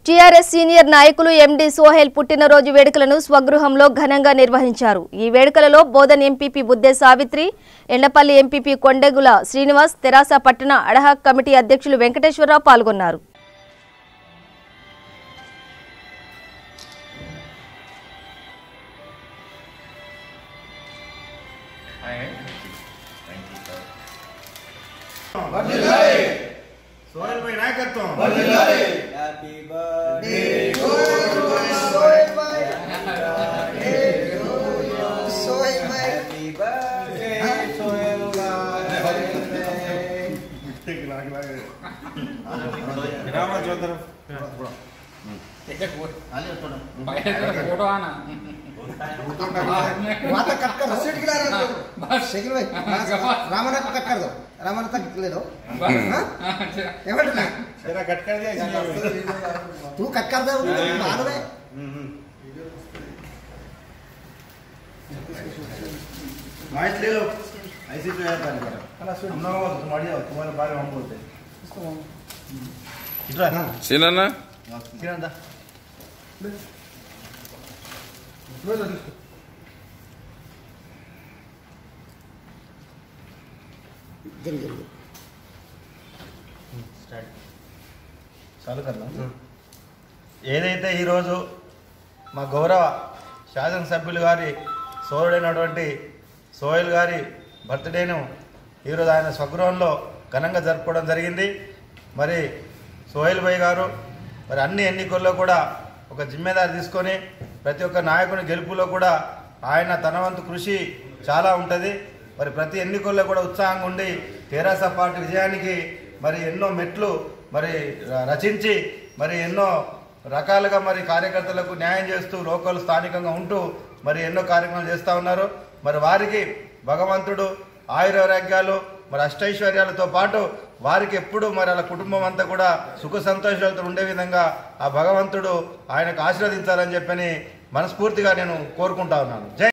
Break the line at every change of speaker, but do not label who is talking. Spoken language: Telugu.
టీఆర్ఎస్ సీనియర్ నాయకులు ఎండి సోహెల్ పుట్టినరోజు వేడుకలను స్వగృహంలో ఘనంగా నిర్వహించారు. ఈ వేడుకలలో బోధన్ ఎంపీపీ బుద్దే సావిత్రి, ఎండపల్లి ఎంపీపీ కొండెగుల శ్రీనివాస్, తెరాస పట్టణ అడహాక్ కమిటీ అధ్యక్షులు వెంకటేశ్వరరావు పాల్గొన్నారు.
सोहेल भाई ना करता हूँ।
Happy birthday to you, Sohail bhai. Sohail bhai. Happy birthday, Sohail bhai.
ठीक लाग लाग। रामा चौधरी।
फोटो आना
माता कट कर सीट गिरा रहा है बस शेखर भाई रामना को कट कर दो रामना तक ले दो हां ये बटना
तेरा कट कर दिया इसलिए
तू कट कर दे मालूम है
माइक ले लो ऐसे तो यार कर हम लोग तुम्हारी तुम्हारे बारे में हम बोलते हैं इधर
सीना ना
किरण दा చాలు కన్నా ఏదైతే ఈరోజు మా గౌరవ శాసనసభ్యులు గారి సోదరుడైనటువంటి సోహెల్ గారి బర్త్డేను ఈరోజు ఆయన స్వగృహంలో ఘనంగా జరుపుకోవడం జరిగింది. మరి సోహెల్ భాయ్ గారు మరి అన్ని ఎన్నికల్లో కూడా ఒక జిమ్మేదారి తీసుకొని ప్రతి ఒక్క నాయకుని గెలుపులో కూడా ఆయన తన వంతు కృషి చాలా ఉంటుంది. మరి ప్రతి ఎన్నికల్లో కూడా ఉత్సాహంగా ఉండి తెరాస పార్టీ విజయానికి మరి ఎన్నో మెట్లు మరి రచించి మరి ఎన్నో రకాలుగా మరి కార్యకర్తలకు న్యాయం చేస్తూ లోకల్ స్థానికంగా ఉంటూ మరి ఎన్నో కార్యక్రమాలు చేస్తూ ఉన్నారు. మరి వారికి భగవంతుడు ఆయురారోగ్యాలు మరి అష్టైశ్వర్యాలతో పాటు వారికి ఎప్పుడు మరి వాళ్ళ కుటుంబం అంతా కూడా సుఖ సంతోషాలతో ఉండే విధంగా ఆ భగవంతుడు ఆయనకు ఆశీర్వదించాలని చెప్పని మనస్ఫూర్తిగా నేను కోరుకుంటా ఉన్నాను. జై